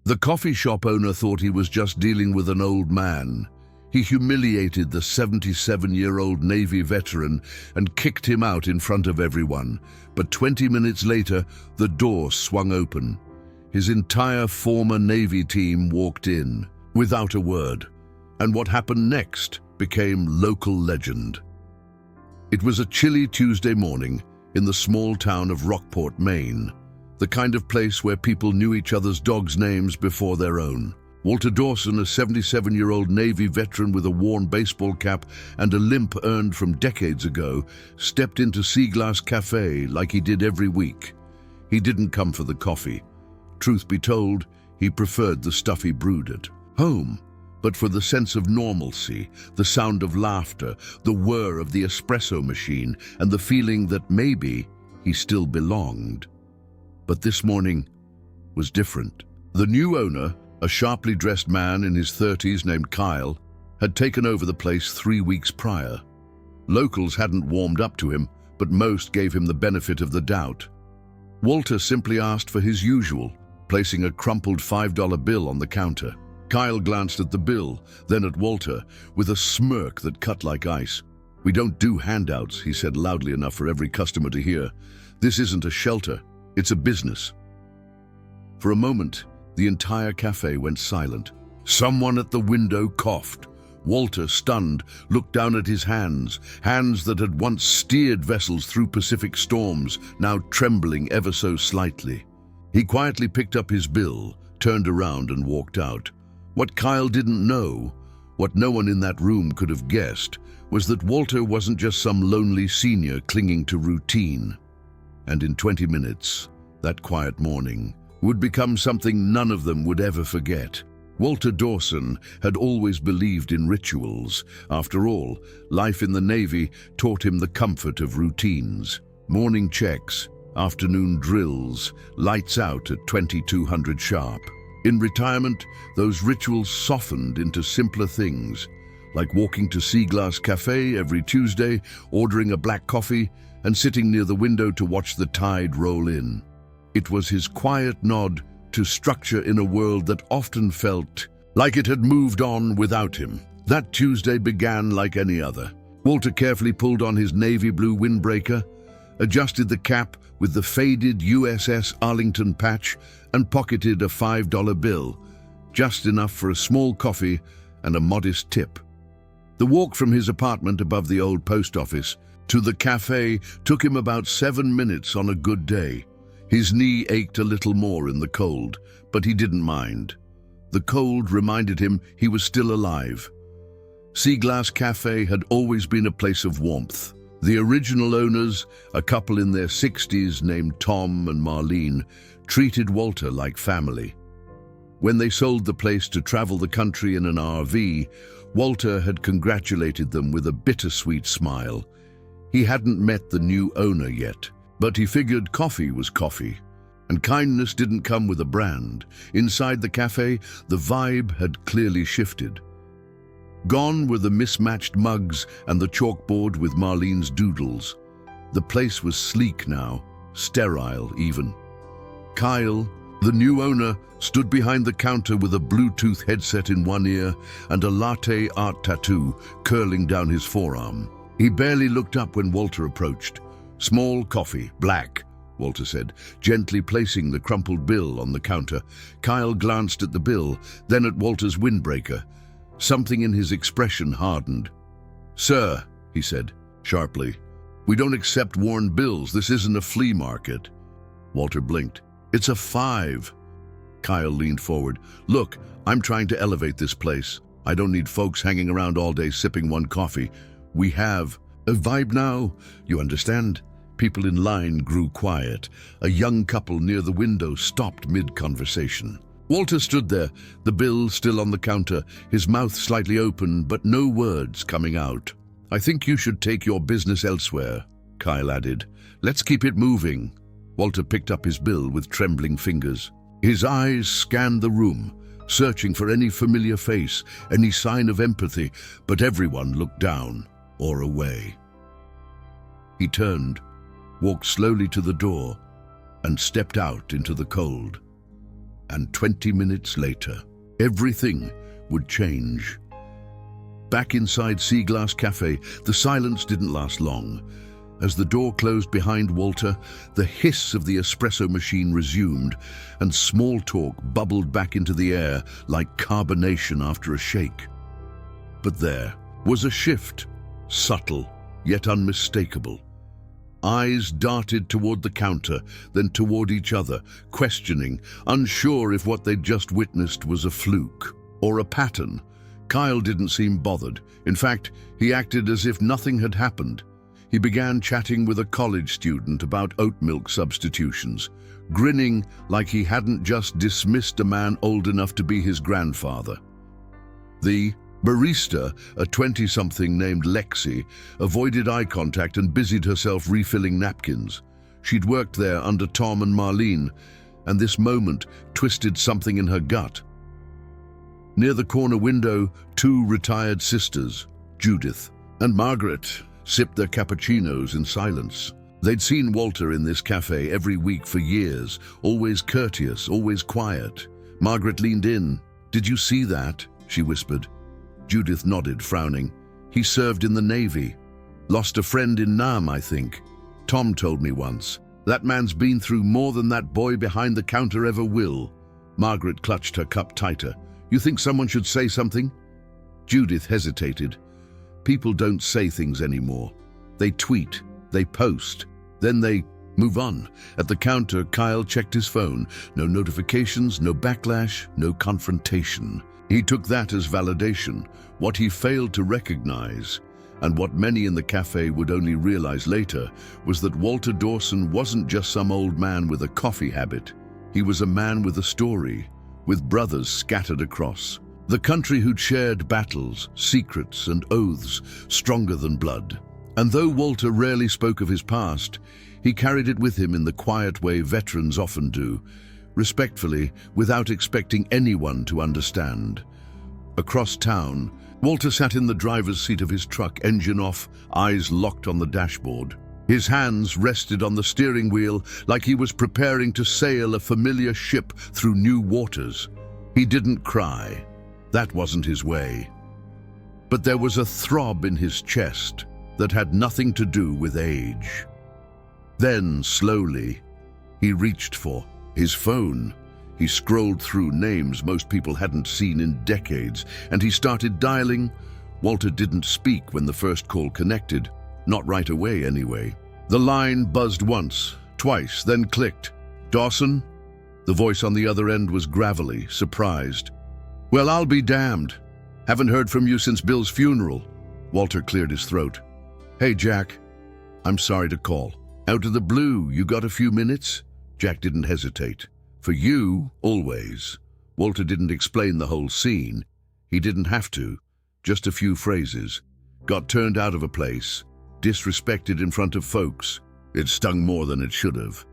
The coffee shop owner thought he was just dealing with an old man. He humiliated the 77-year-old Navy veteran and kicked him out in front of everyone. But 20 minutes later, the door swung open. His entire former Navy team walked in, without a word. And what happened next became local legend. It was a chilly Tuesday morning in the small town of Rockport, Maine, the kind of place where people knew each other's dogs' names before their own. Walter Dawson, a 77-year-old Navy veteran with a worn baseball cap and a limp earned from decades ago, stepped into Seaglass Cafe like he did every week. He didn't come for the coffee. Truth be told, he preferred the stuff he brewed at home, but for the sense of normalcy, the sound of laughter, the whir of the espresso machine, and the feeling that maybe he still belonged. But this morning was different. The new owner, a sharply dressed man in his 30s named Kyle, had taken over the place 3 weeks prior. Locals hadn't warmed up to him, but most gave him the benefit of the doubt. Walter simply asked for his usual, placing a crumpled $5 bill on the counter. Kyle glanced at the bill, then at Walter, with a smirk that cut like ice. "We don't do handouts," he said loudly enough for every customer to hear. "This isn't a shelter, it's a business." For a moment, the entire cafe went silent. Someone at the window coughed. Walter, stunned, looked down at his hands that had once steered vessels through Pacific storms, now trembling ever so slightly. He quietly picked up his bill, turned around and walked out. What Kyle didn't know, what no one in that room could have guessed, was that Walter wasn't just some lonely senior clinging to routine. And in 20 minutes, that quiet morning would become something none of them would ever forget. Walter Dawson had always believed in rituals. After all, life in the Navy taught him the comfort of routines. Morning checks, afternoon drills, lights out at 2200 sharp. In retirement, those rituals softened into simpler things, like walking to Seaglass Cafe every Tuesday, ordering a black coffee, and sitting near the window to watch the tide roll in. It was his quiet nod to structure in a world that often felt like it had moved on without him. That Tuesday began like any other. Walter carefully pulled on his navy blue windbreaker, adjusted the cap with the faded USS Arlington patch, and pocketed a $5 bill, just enough for a small coffee and a modest tip. The walk from his apartment above the old post office to the cafe took him about 7 minutes on a good day. His knee ached a little more in the cold, but he didn't mind. The cold reminded him he was still alive. Seaglass Cafe had always been a place of warmth. The original owners, a couple in their 60s named Tom and Marlene, treated Walter like family. When they sold the place to travel the country in an RV, Walter had congratulated them with a bittersweet smile. He hadn't met the new owner yet, but he figured coffee was coffee. And kindness didn't come with a brand. Inside the cafe, the vibe had clearly shifted. Gone were the mismatched mugs and the chalkboard with Marlene's doodles. The place was sleek now, sterile even. Kyle, the new owner, stood behind the counter with a Bluetooth headset in one ear and a latte art tattoo curling down his forearm. He barely looked up when Walter approached. "Small coffee, black," Walter said, gently placing the crumpled bill on the counter. Kyle glanced at the bill, then at Walter's windbreaker. Something in his expression hardened. "Sir," he said, sharply, "we don't accept worn bills. This isn't a flea market." Walter blinked. "It's a $5. Kyle leaned forward. "Look, I'm trying to elevate this place. I don't need folks hanging around all day sipping one coffee. We have a vibe now, you understand?" People in line grew quiet. A young couple near the window stopped mid-conversation. Walter stood there, the bill still on the counter, his mouth slightly open, but no words coming out. "I think you should take your business elsewhere," Kyle added. "Let's keep it moving." Walter picked up his bill with trembling fingers. His eyes scanned the room, searching for any familiar face, any sign of empathy, but everyone looked down or away. He turned, walked slowly to the door, and stepped out into the cold. And 20 minutes later, everything would change. Back inside Sea Glass Cafe, the silence didn't last long. As the door closed behind Walter, the hiss of the espresso machine resumed, and small talk bubbled back into the air like carbonation after a shake. But there was a shift, subtle yet unmistakable. Eyes darted toward the counter, then toward each other, questioning, unsure if what they'd just witnessed was a fluke or a pattern. Kyle didn't seem bothered. In fact, he acted as if nothing had happened. He began chatting with a college student about oat milk substitutions, grinning like he hadn't just dismissed a man old enough to be his grandfather. The barista, a 20-something named Lexi, avoided eye contact and busied herself refilling napkins. She'd worked there under Tom and Marlene, and this moment twisted something in her gut. Near the corner window, two retired sisters, Judith and Margaret, sipped their cappuccinos in silence. They'd seen Walter in this cafe every week for years, always courteous, always quiet. Margaret leaned in. "Did you see that?" she whispered. Judith nodded, frowning. "He served in the Navy. Lost a friend in Nam, I think. Tom told me once. That man's been through more than that boy behind the counter ever will." Margaret clutched her cup tighter. "You think someone should say something?" Judith hesitated. People don't say things anymore. They tweet, they post, then they move on. At the counter, Kyle checked his phone. No notifications, no backlash, no confrontation. He took that as validation. What he failed to recognize, and what many in the cafe would only realize later, was that Walter Dawson wasn't just some old man with a coffee habit. He was a man with a story, with brothers scattered across the country who'd shared battles, secrets, and oaths stronger than blood. And though Walter rarely spoke of his past, he carried it with him in the quiet way veterans often do, respectfully, without expecting anyone to understand. Across town, Walter sat in the driver's seat of his truck, engine off, eyes locked on the dashboard. His hands rested on the steering wheel like he was preparing to sail a familiar ship through new waters. He didn't cry. That wasn't his way. But there was a throb in his chest that had nothing to do with age. Then, slowly, he reached for his phone. He scrolled through names most people hadn't seen in decades, and he started dialing. Walter didn't speak when the first call connected. Not right away, anyway. The line buzzed once, twice, then clicked. "Dawson?" The voice on the other end was gravelly, surprised. "Well, I'll be damned. Haven't heard from you since Bill's funeral." Walter cleared his throat. "Hey, Jack. I'm sorry to call. Out of the blue, you got a few minutes?" Jack didn't hesitate. "For you, always." Walter didn't explain the whole scene. He didn't have to. Just a few phrases. Got turned out of a place. Disrespected in front of folks. It stung more than it should have.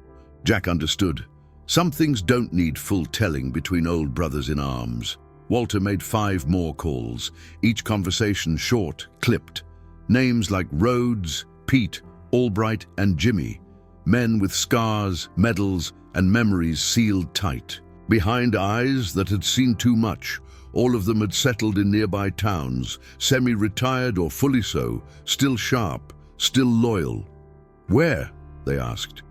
Jack understood. Some things don't need full telling between old brothers in arms. Walter made 5 more calls, each conversation short, clipped. Names like Rhodes, Pete, Albright, and Jimmy. Men with scars, medals, and memories sealed tight. Behind eyes that had seen too much, all of them had settled in nearby towns, semi-retired or fully so, still sharp, still loyal. "Where?" they asked.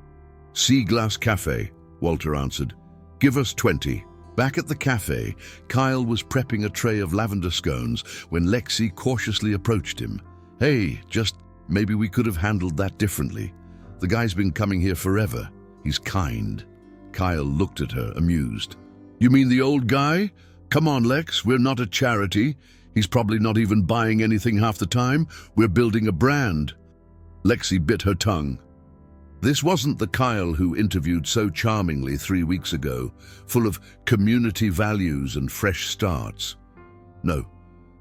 "Sea Glass Cafe," Walter answered. "Give us 20. Back at the cafe, Kyle was prepping a tray of lavender scones when Lexi cautiously approached him. "Hey, just maybe we could have handled that differently. The guy's been coming here forever. He's kind." Kyle looked at her, amused. "You mean the old guy? Come on, Lex, we're not a charity. He's probably not even buying anything half the time. We're building a brand." Lexi bit her tongue. This wasn't the Kyle who interviewed so charmingly 3 weeks ago, full of community values and fresh starts. No,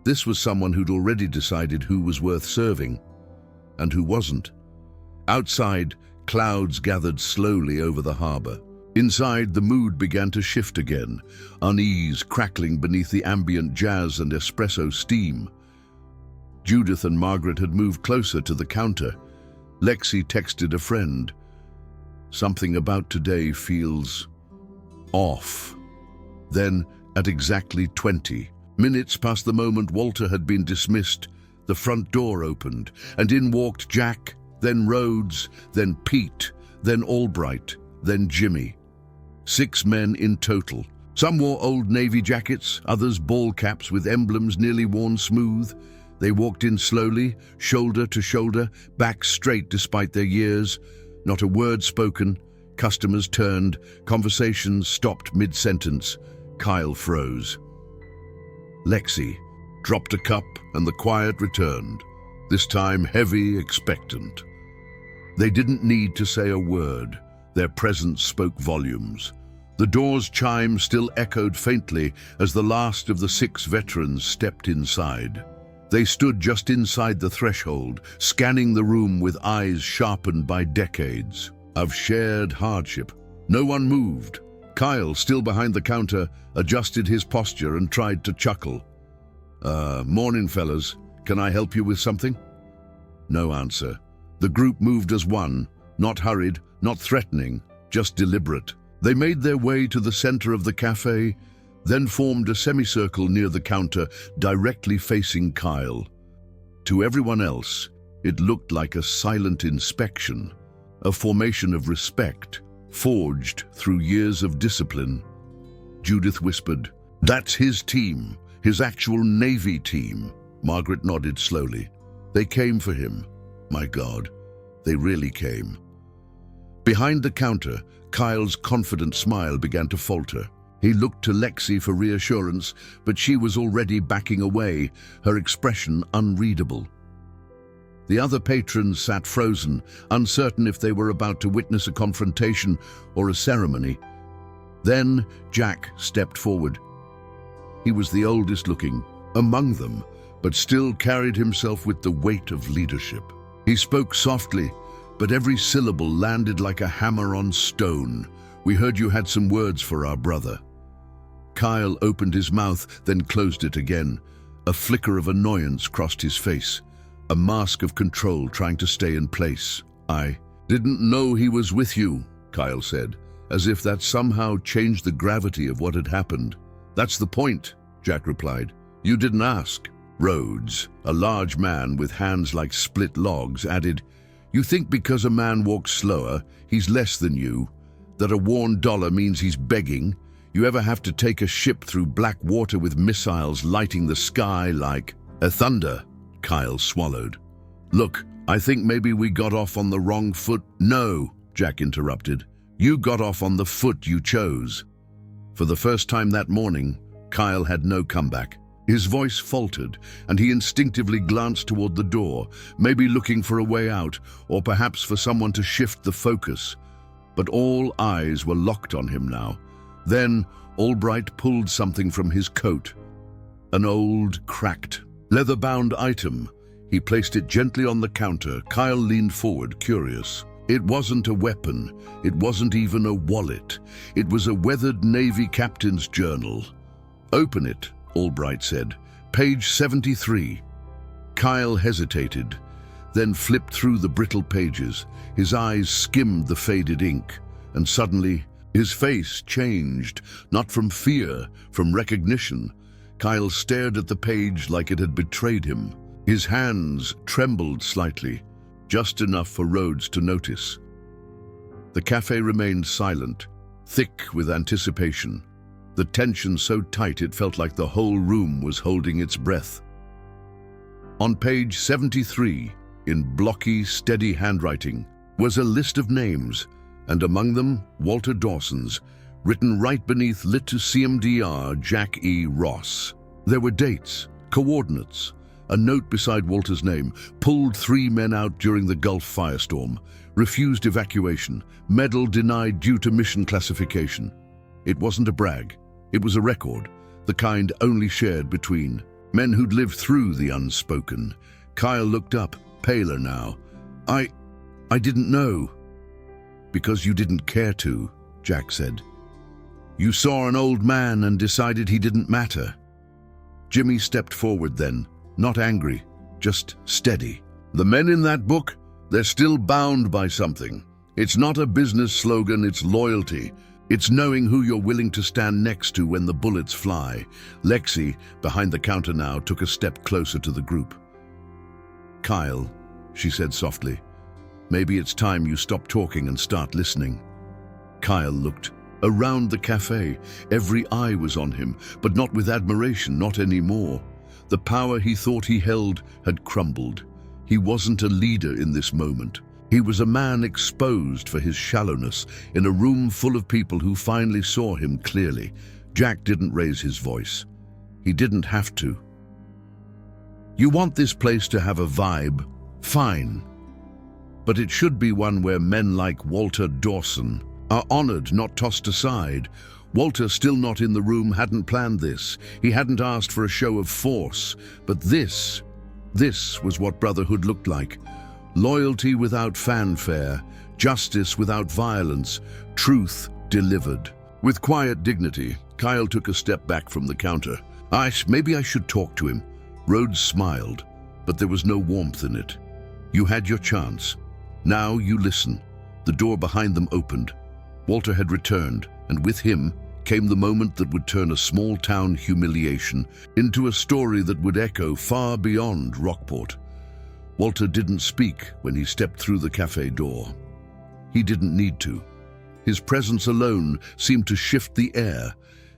this was someone who'd already decided who was worth serving and who wasn't. Outside, clouds gathered slowly over the harbor. Inside, the mood began to shift again, unease crackling beneath the ambient jazz and espresso steam. Judith and Margaret had moved closer to the counter. Lexi texted a friend. "Something about today feels off." Then, at exactly 20 minutes past the moment Walter had been dismissed, the front door opened, and in walked Jack, then Rhodes, then Pete, then Albright, then Jimmy. 6 men in total. Some wore old navy jackets, others ball caps with emblems nearly worn smooth. They walked in slowly, shoulder to shoulder, back straight despite their years. Not a word spoken. Customers turned. Conversations stopped mid-sentence. Kyle froze. Lexi dropped a cup and the quiet returned, this time heavy, expectant. They didn't need to say a word. Their presence spoke volumes. The door's chime still echoed faintly as the last of the 6 veterans stepped inside. They stood just inside the threshold, scanning the room with eyes sharpened by decades of shared hardship. No one moved. Kyle, still behind the counter, adjusted his posture and tried to chuckle. Morning, fellas. Can I help you with something?" No answer. The group moved as one, not hurried, not threatening, just deliberate. They made their way to the center of the cafe, then formed a semicircle near the counter, directly facing Kyle. To everyone else, it looked like a silent inspection, a formation of respect, forged through years of discipline. Judith whispered, "That's his team, his actual Navy team." Margaret nodded slowly. They came for him. My God, they really came. Behind the counter, Kyle's confident smile began to falter. He looked to Lexi for reassurance, but she was already backing away, her expression unreadable. The other patrons sat frozen, uncertain if they were about to witness a confrontation or a ceremony. Then Jack stepped forward. He was the oldest looking among them, but still carried himself with the weight of leadership. He spoke softly, but every syllable landed like a hammer on stone. "We heard you had some words for our brother." Kyle opened his mouth, then closed it again. A flicker of annoyance crossed his face, a mask of control trying to stay in place. "I didn't know he was with you," Kyle said, as if that somehow changed the gravity of what had happened. "That's the point," Jack replied. "You didn't ask." Rhodes, a large man with hands like split logs, added, "You think because a man walks slower, he's less than you, that a worn dollar means he's begging? You ever have to take a ship through black water with missiles lighting the sky like a thunder?" Kyle swallowed. "Look, I think maybe we got off on the wrong foot." "No," Jack interrupted. "You got off on the foot you chose." For the first time that morning, Kyle had no comeback. His voice faltered, and he instinctively glanced toward the door, maybe looking for a way out, or perhaps for someone to shift the focus. But all eyes were locked on him now. Then Albright pulled something from his coat. An old, cracked, leather-bound item. He placed it gently on the counter. Kyle leaned forward, curious. It wasn't a weapon. It wasn't even a wallet. It was a weathered Navy captain's journal. "Open it," Albright said. "Page 73. Kyle hesitated, then flipped through the brittle pages. His eyes skimmed the faded ink, and suddenly his face changed, not from fear, from recognition. Kyle stared at the page like it had betrayed him. His hands trembled slightly, just enough for Rhodes to notice. The cafe remained silent, thick with anticipation. The tension so tight it felt like the whole room was holding its breath. On page 73, in blocky, steady handwriting, was a list of names, and among them Walter Dawson's, written right beneath lit to CMDR Jack E. Ross. There were dates, coordinates, a note beside Walter's name: pulled 3 men out during the Gulf firestorm, refused evacuation, medal denied due to mission classification. It wasn't a brag. It was a record, the kind only shared between men who'd lived through the unspoken. Kyle looked up, paler now. I didn't know." "Because you didn't care to," Jack said. "You saw an old man and decided he didn't matter." Jimmy stepped forward then, not angry, just steady. "The men in that book, they're still bound by something. It's not a business slogan, it's loyalty. It's knowing who you're willing to stand next to when the bullets fly. Lexi, behind the counter now, took a step closer to the group. "Kyle," she said softly, "maybe it's time you stop talking and start listening." Kyle looked around the cafe. Every eye was on him, but not with admiration, not anymore. The power he thought he held had crumbled. He wasn't a leader in this moment. He was a man exposed for his shallowness in a room full of people who finally saw him clearly. Jack didn't raise his voice. He didn't have to. "You want this place to have a vibe? Fine. But it should be one where men like Walter Dawson are honored, not tossed aside." Walter, still not in the room, hadn't planned this. He hadn't asked for a show of force. But this was what brotherhood looked like. Loyalty without fanfare, justice without violence, truth delivered. With quiet dignity, Kyle took a step back from the counter. Maybe I should talk to him." Rhodes smiled, but there was no warmth in it. "You had your chance. Now you listen." The door behind them opened. Walter had returned, and with him came the moment that would turn a small-town humiliation into a story that would echo far beyond Rockport. Walter didn't speak when he stepped through the cafe door. He didn't need to. His presence alone seemed to shift the air,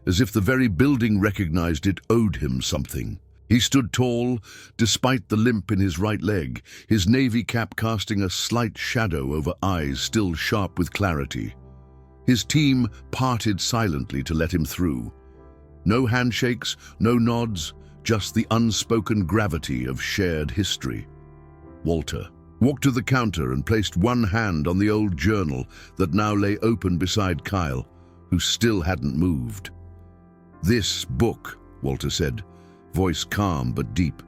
as if the very building recognized it owed him something. He stood tall, despite the limp in his right leg, his navy cap casting a slight shadow over eyes still sharp with clarity. His team parted silently to let him through. No handshakes, no nods, just the unspoken gravity of shared history. Walter walked to the counter and placed one hand on the old journal that now lay open beside Kyle, who still hadn't moved. "This book," Walter said, voice calm but deep,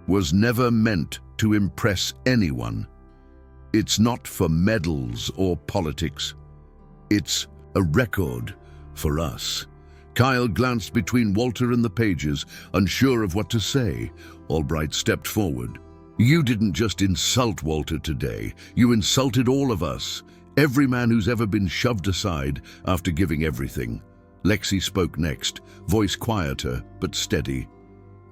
"was never meant to impress anyone. It's not for medals or politics. It's a record for us." Kyle glanced between Walter and the pages, unsure of what to say. Albright stepped forward. "You didn't just insult Walter today. You insulted all of us. Every man who's ever been shoved aside after giving everything." Lexi spoke next, voice quieter but steady.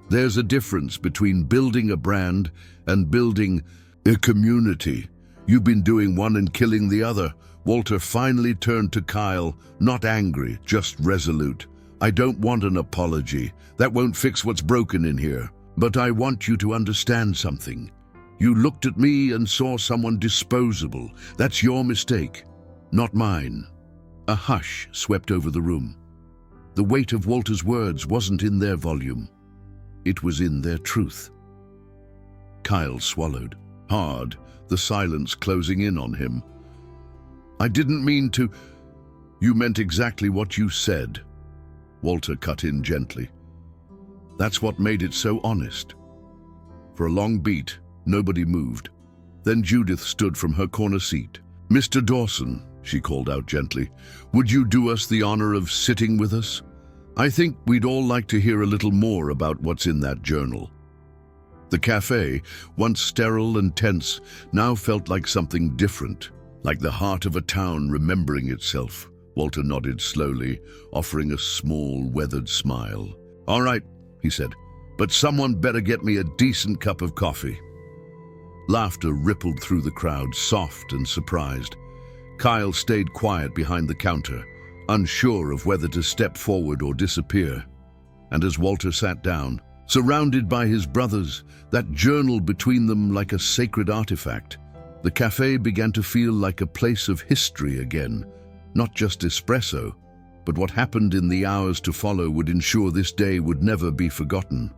"There's a difference between building a brand and building a community. You've been doing one and killing the other." Walter finally turned to Kyle, not angry, just resolute. "I don't want an apology. That won't fix what's broken in here. But I want you to understand something. You looked at me and saw someone disposable. That's your mistake, not mine." A hush swept over the room. The weight of Walter's words wasn't in their volume. It was in their truth. Kyle swallowed, hard, the silence closing in on him. "I didn't mean to." "You meant exactly what you said," Walter cut in gently. "That's what made it so honest." For a long beat, nobody moved. Then Judith stood from her corner seat. "Mr. Dawson," she called out gently, "would you do us the honor of sitting with us? I think we'd all like to hear a little more about what's in that journal." The cafe, once sterile and tense, now felt like something different, like the heart of a town remembering itself. Walter nodded slowly, offering a small, weathered smile. "All right," he said, "but someone better get me a decent cup of coffee." Laughter rippled through the crowd, soft and surprised. Kyle stayed quiet behind the counter, unsure of whether to step forward or disappear. And as Walter sat down, surrounded by his brothers, that journal between them like a sacred artifact, the cafe began to feel like a place of history again. Not just espresso, but what happened in the hours to follow would ensure this day would never be forgotten.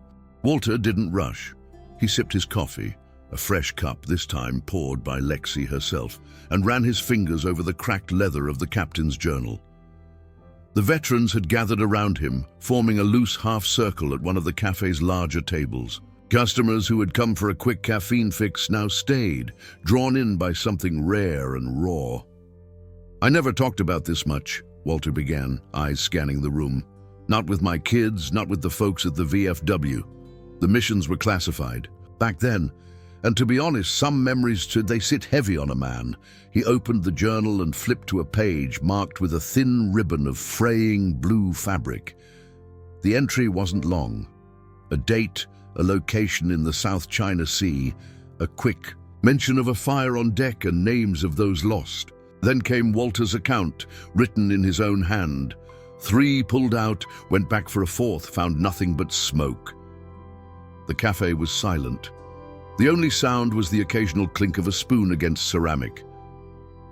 Walter didn't rush. He sipped his coffee, a fresh cup this time poured by Lexi herself, and ran his fingers over the cracked leather of the captain's journal. The veterans had gathered around him, forming a loose half-circle at one of the cafe's larger tables. Customers who had come for a quick caffeine fix now stayed, drawn in by something rare and raw. "I never talked about this much," Walter began, eyes scanning the room. "Not with my kids, not with the folks at the VFW. The missions were classified. Back then, And to be honest, some memories, they sit heavy on a man. He opened the journal and flipped to a page marked with a thin ribbon of fraying blue fabric. The entry wasn't long. A date, a location in the South China Sea, a quick mention of a fire on deck and names of those lost. Then came Walter's account, written in his own hand. 3 pulled out, went back for a 4th, found nothing but smoke. The cafe was silent. The only sound was the occasional clink of a spoon against ceramic.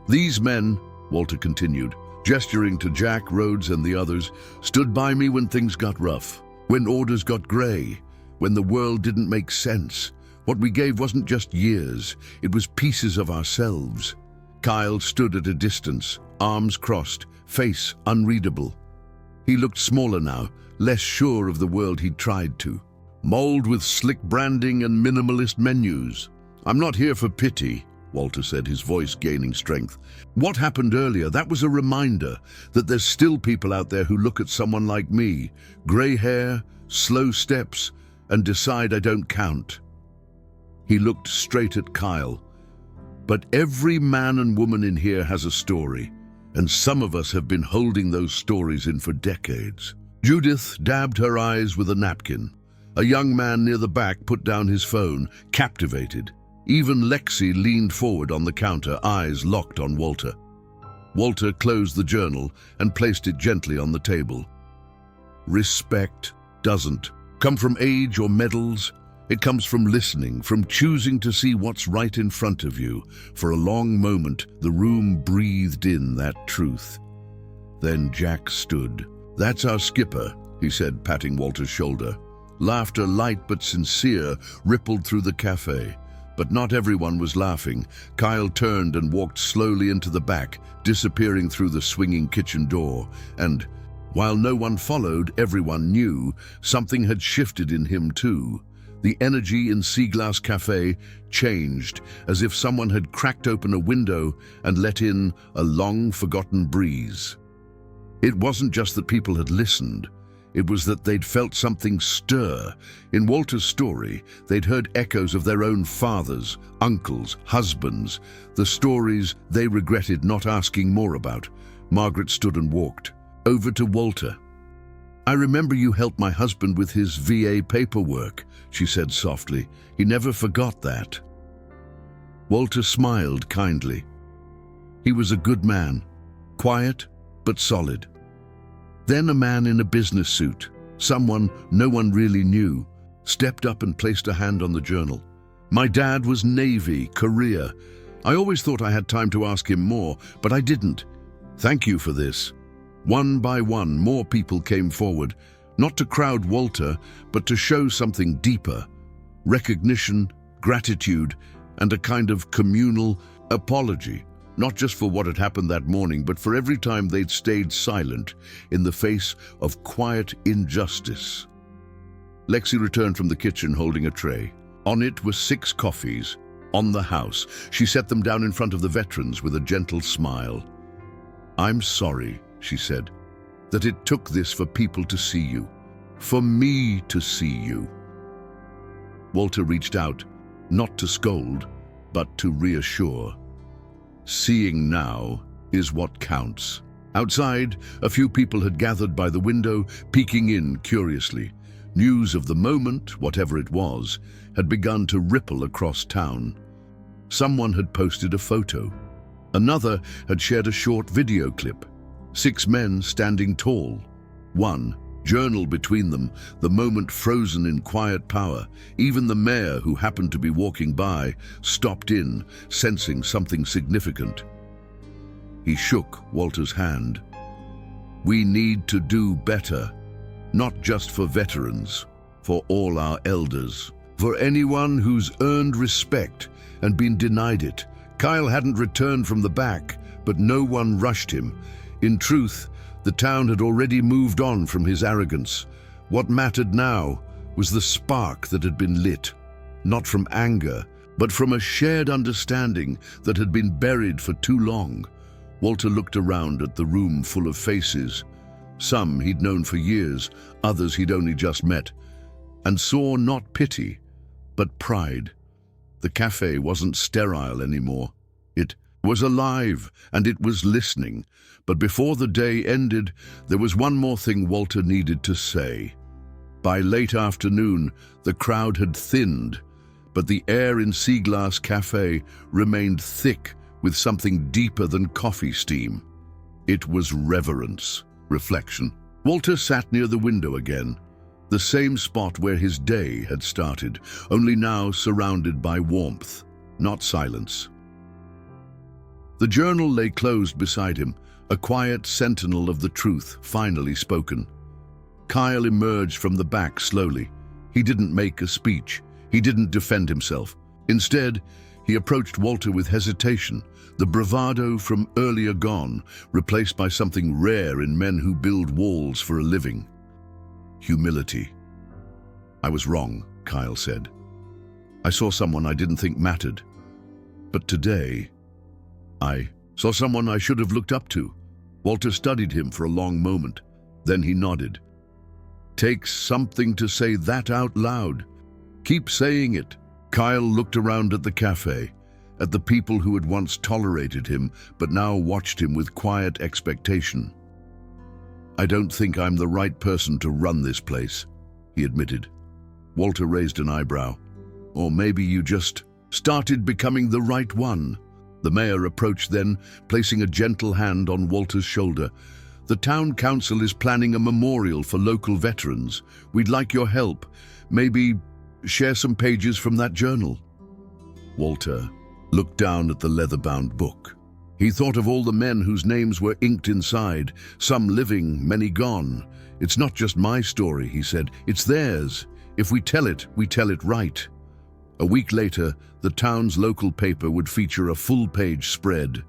These men, Walter continued, gesturing to Jack, Rhodes and the others, stood by me when things got rough, when orders got grey, when the world didn't make sense. What we gave wasn't just years, it was pieces of ourselves. Kyle stood at a distance, arms crossed, face unreadable. He looked smaller now, less sure of the world he'd tried to. Mold with slick branding and minimalist menus. I'm not here for pity, Walter said, his voice gaining strength. What happened earlier, that was a reminder that there's still people out there who look at someone like me, grey hair, slow steps, and decide I don't count. He looked straight at Kyle. But every man and woman in here has a story, and some of us have been holding those stories in for decades. Judith dabbed her eyes with a napkin. A young man near the back put down his phone, captivated. Even Lexi leaned forward on the counter, eyes locked on Walter. Walter closed the journal and placed it gently on the table. Respect doesn't come from age or medals. It comes from listening, from choosing to see what's right in front of you. For a long moment, the room breathed in that truth. Then Jack stood. That's our skipper, he said, patting Walter's shoulder. Laughter, light but sincere, rippled through the cafe. But not everyone was laughing. Kyle turned and walked slowly into the back, disappearing through the swinging kitchen door. And, while no one followed, everyone knew something had shifted in him too. The energy in Seaglass Cafe changed, as if someone had cracked open a window and let in a long-forgotten breeze. It wasn't just that people had listened. It was that they'd felt something stir. In Walter's story, they'd heard echoes of their own fathers, uncles, husbands, the stories they regretted not asking more about. Margaret stood and walked over to Walter. I remember you helped my husband with his VA paperwork, she said softly. He never forgot that. Walter smiled kindly. He was a good man, quiet but solid. Then a man in a business suit, someone no one really knew, stepped up and placed a hand on the journal. My dad was Navy, Korea. I always thought I had time to ask him more, but I didn't. Thank you for this. One by one, more people came forward, not to crowd Walter, but to show something deeper. Recognition, gratitude, and a kind of communal apology. Not just for what had happened that morning, but for every time they'd stayed silent in the face of quiet injustice. Lexi returned from the kitchen holding a tray. On it were 6 coffees, on the house. She set them down in front of the veterans with a gentle smile. I'm sorry, she said, that it took this for people to see you, for me to see you. Walter reached out, not to scold, but to reassure. Seeing now is what counts. Outside, a few people had gathered by the window, peeking in curiously. News of the moment, whatever it was, had begun to ripple across town. Someone had posted a photo. Another had shared a short video clip. 6 men standing tall. One, journal between them, the moment frozen in quiet power. Even the mayor, who happened to be walking by, stopped in, sensing something significant. He shook Walter's hand. We need to do better, not just for veterans, for all our elders, for anyone who's earned respect and been denied it. Kyle hadn't returned from the back, but no one rushed him. In truth, the town had already moved on from his arrogance. What mattered now was the spark that had been lit, not from anger, but from a shared understanding that had been buried for too long. Walter looked around at the room full of faces. Some he'd known for years, others he'd only just met, and saw not pity, but pride. The cafe wasn't sterile anymore. It was alive, and it was listening. But before the day ended, there was one more thing Walter needed to say. By late afternoon, the crowd had thinned, but the air in Seaglass Cafe remained thick with something deeper than coffee steam. It was reverence, reflection. Walter sat near the window again, the same spot where his day had started, only now surrounded by warmth, not silence. The journal lay closed beside him, a quiet sentinel of the truth finally spoken. Kyle emerged from the back slowly. He didn't make a speech. He didn't defend himself. Instead, he approached Walter with hesitation, the bravado from earlier gone, replaced by something rare in men who build walls for a living. Humility. "I was wrong," Kyle said. "I saw someone I didn't think mattered. But today, I saw someone I should have looked up to." Walter studied him for a long moment. Then he nodded. "Takes something to say that out loud. Keep saying it." Kyle looked around at the cafe, at the people who had once tolerated him but now watched him with quiet expectation. "I don't think I'm the right person to run this place," he admitted. Walter raised an eyebrow. "Or maybe you just started becoming the right one." The mayor approached then, placing a gentle hand on Walter's shoulder. "The town council is planning a memorial for local veterans. We'd like your help. Maybe share some pages from that journal." Walter looked down at the leather-bound book. He thought of all the men whose names were inked inside, some living, many gone. "It's not just my story," he said. "It's theirs. If we tell it right." A week later, the town's local paper would feature a full-page spread.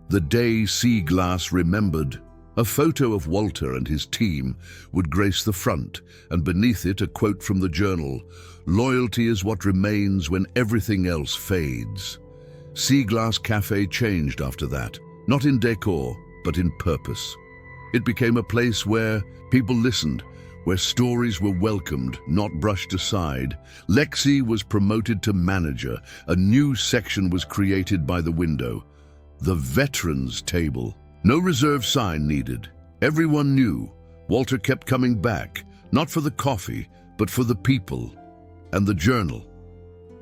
"The Day Seaglass Remembered." A photo of Walter and his team would grace the front, and beneath it a quote from the journal, "Loyalty is what remains when everything else fades." Seaglass Cafe changed after that, not in decor, but in purpose. It became a place where people listened, where stories were welcomed, not brushed aside. Lexi was promoted to manager. A new section was created by the window, the Veterans Table. No reserve sign needed. Everyone knew. Walter kept coming back, not for the coffee, but for the people. And the journal.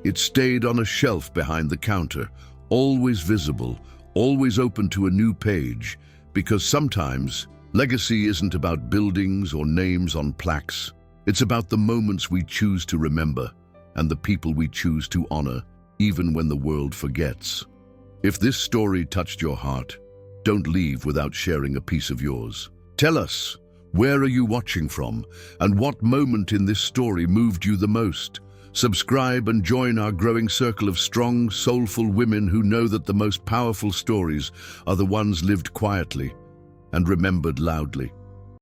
It stayed on a shelf behind the counter, always visible, always open to a new page, because sometimes legacy isn't about buildings or names on plaques. It's about the moments we choose to remember and the people we choose to honor, even when the world forgets. If this story touched your heart, don't leave without sharing a piece of yours. Tell us, where are you watching from, and what moment in this story moved you the most? Subscribe and join our growing circle of strong, soulful women who know that the most powerful stories are the ones lived quietly and remembered loudly.